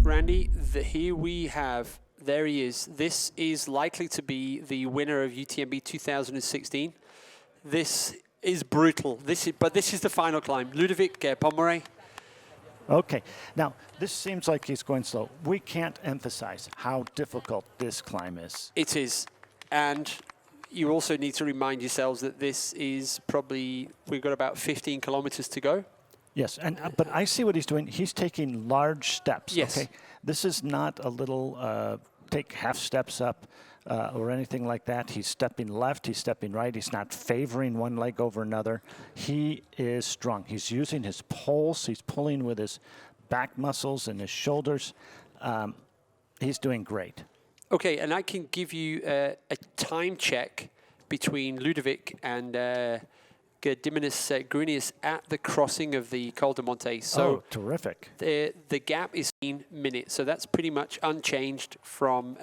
Randy, here we have, there he is. This is likely to be the winner of UTMB 2016. This is brutal. But this is the final climb. Ludovic Pommeret. Okay, now this seems like he's going slow. We can't emphasize how difficult this climb is. It is. And you also need to remind yourselves that this is probably, we've got about 15 kilometers to go. Yes, and but I see what he's doing. He's taking large steps. Yes. Okay, this is not a little take half steps up or anything like that. He's stepping left. He's stepping right. He's not favoring one leg over another. He is strong. He's using his poles. He's pulling with his back muscles and his shoulders. He's doing great. Okay, and I can give you a time check between Ludovic and Diminus Grunius at the crossing of the Col de Montets. So terrific. The gap is 15 minutes, so that's pretty much unchanged from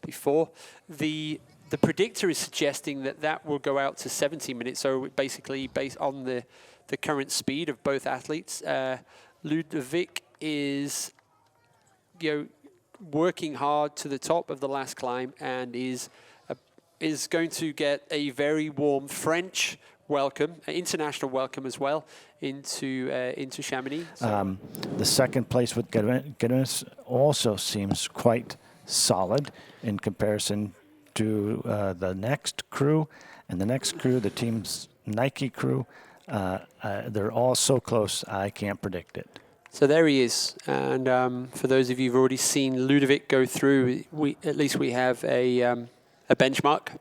before. The predictor is suggesting that will go out to 70 minutes, so basically based on the current speed of both athletes. Ludovic is, working hard to the top of the last climb and is going to get a very warm French welcome, an international welcome as well into Chamonix. So the second place with Guinness also seems quite solid in comparison to the next crew, and the next crew, the team's Nike crew. They're all so close, I can't predict it. So there he is, and for those of you who've already seen Ludovic go through, at least we have a benchmark.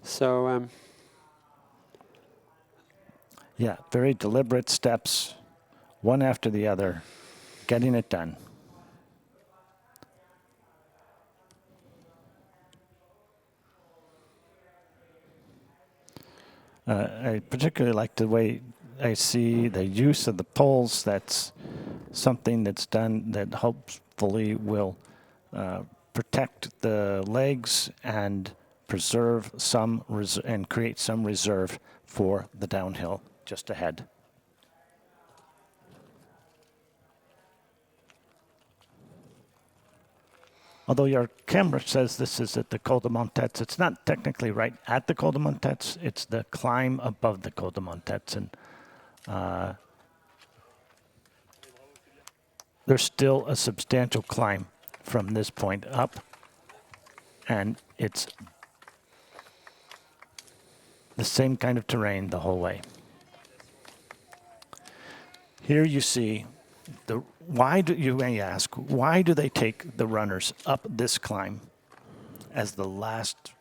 So yeah, very deliberate steps, one after the other, getting it done. I particularly like the way I see the use of the poles. That's something that's done that hopefully will protect the legs and preserve some and create some reserve for the downhill just ahead. Although your camera says this is at the Col de Montets, it's not technically right at the Col de Montets. It's the climb above the Col de Montets, and there's still a substantial climb from this point up, and it's the same kind of terrain the whole way. Here you see why do you may ask, why do they take the runners up this climb as the last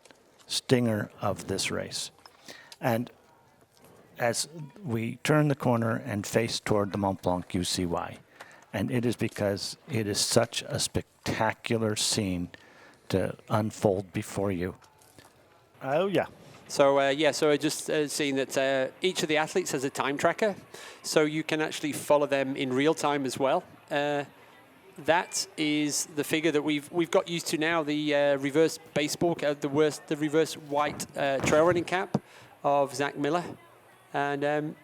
stinger of this race? And as we turn the corner and face toward the Mont-Blanc, you see why. And it is because it is such a spectacular scene to unfold before you. Oh, yeah. So so I just seen that each of the athletes has a time tracker, so you can actually follow them in real time as well. That is the figure that we've got used to now, the reverse baseball, the reverse white trail running cap of Zach Miller, and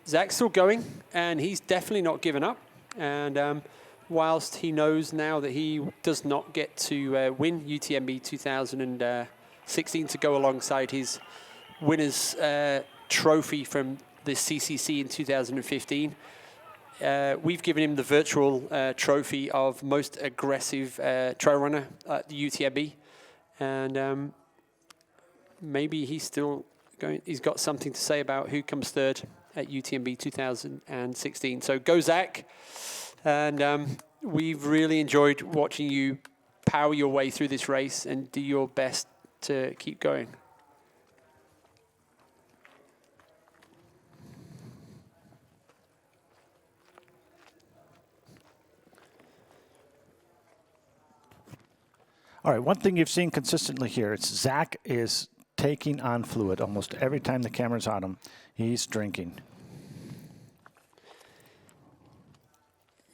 Zach's still going, and he's definitely not given up. And whilst he knows now that he does not get to win UTMB 2016 to go alongside his winner's trophy from the CCC in 2015, we've given him the virtual trophy of most aggressive trail runner at the UTMB, and maybe he's still going. He's got something to say about who comes third at UTMB 2016. So go Zach, and we've really enjoyed watching you power your way through this race and do your best to keep going. All right, one thing you've seen consistently here is Zach is taking on fluid almost every time the camera's on him. He's drinking.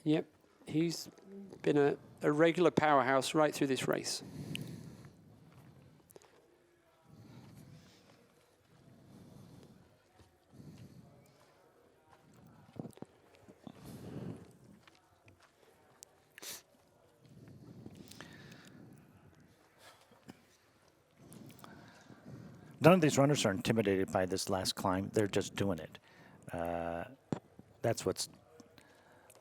Yep, he's been a regular powerhouse right through this race. None of these runners are intimidated by this last climb. They're just doing it. That's what's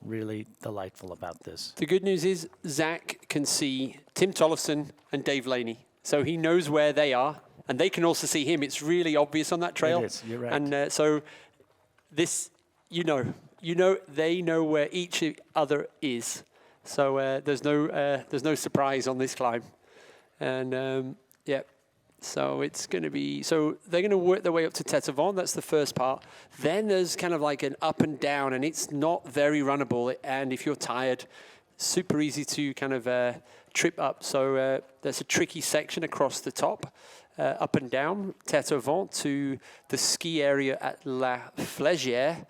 really delightful about this. The good news is Zach can see Tim Tollefson and Dave Laney. So he knows where they are, and they can also see him. It's really obvious on that trail. It is, you're right. And so this, they know where each other is. So there's no surprise on this climb. And yeah, so it's going to be, so they're going to work their way up to Tête au Vent. That's the first part. Then there's kind of like an up and down, and it's not very runnable. And if you're tired, super easy to kind of trip up. So there's a tricky section across the top, up and down, Tête au Vent to the ski area at La Flégère.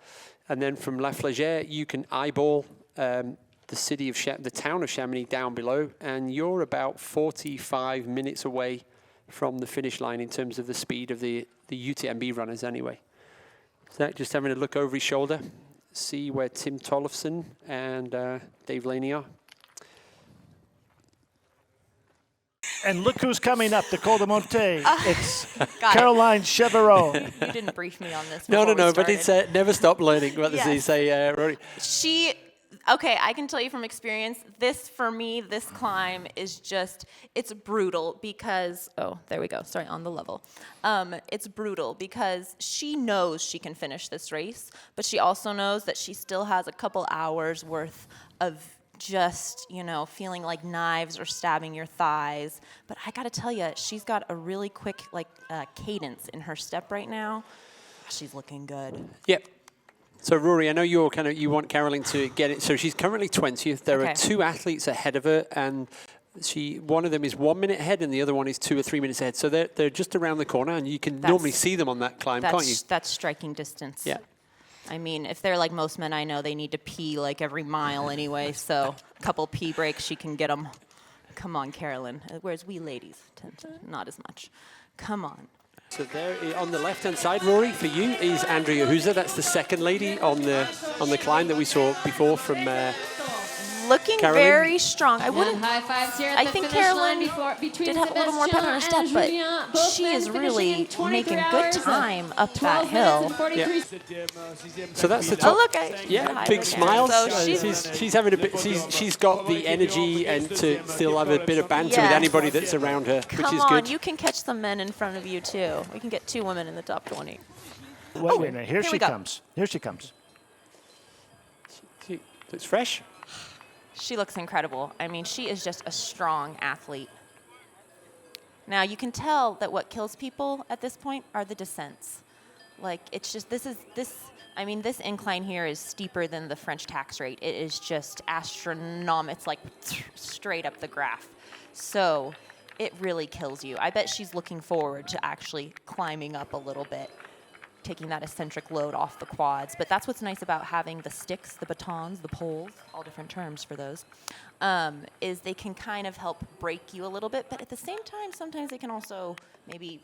And then from La Flégère, you can eyeball the town of Chamonix down below, and you're about 45 minutes away from the finish line in terms of the speed of the UTMB runners anyway. Zach just having a look over his shoulder, see where Tim Tollefson and Dave Laney are. And look who's coming up, the Col de Montets. It's Caroline Chevreau. You didn't brief me on this. No, but it's never stop learning. What does he say, Rory? Okay, I can tell you from experience, for me, this climb is just, it's brutal because, there we go, sorry, on the level. It's brutal because she knows she can finish this race, but she also knows that she still has a couple hours worth of just, feeling like knives are stabbing your thighs. But I gotta tell you, she's got a really quick, cadence in her step right now. She's looking good. Yep. So Rory, I know you want Caroline to get it. So she's currently 20th. There are two athletes ahead of her, and one of them is 1 minute ahead, and the other one is 2 or 3 minutes ahead. So they're just around the corner, and you can normally see them on that climb, can't you? That's striking distance. Yeah. I mean, if they're like most men I know, they need to pee every mile anyway. So a couple pee breaks, she can get them. Come on, Carolyn. Whereas we ladies tend to not as much. Come on. So there, on the left-hand side, Rory, for you is Andrea Huser. That's the second lady on the climb that we saw before from looking Caroline. Very strong. I wouldn't. High fives here at I the think finish Caroline line did have a little more pep in her step, but she is really making good time up that hill. Yeah. So that's the top. Oh look! Big smile. So she's having a bit. She's got the energy and to still have a bit of banter with anybody that's around her, which is good. Come on, you can catch some men in front of you too. We can get 2 women in the top 20. Wait a minute. Here she comes. Here she comes. She looks fresh. She looks incredible. I mean, she is just a strong athlete. Now, you can tell that what kills people at this point are the descents. It's just, this incline here is steeper than the French tax rate. It is just astronomical. It's straight up the graph. So it really kills you. I bet she's looking forward to actually climbing up a little bit, taking that eccentric load off the quads. But that's what's nice about having the sticks, the batons, the poles, all different terms for those, is they can kind of help break you a little bit. But at the same time, sometimes they can also maybe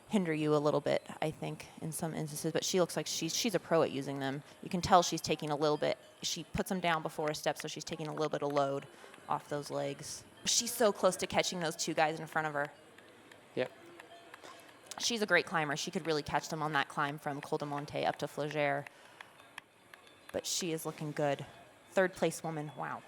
hinder you a little bit, I think, in some instances. But she looks like she's a pro at using them. You can tell she's taking a little bit. She puts them down before a step, so she's taking a little bit of load off those legs. She's so close to catching those 2 guys in front of her. Yep. She's a great climber. She could really catch them on that climb from Col de Montets up to Flégère. But she is looking good. 3rd place woman. Wow.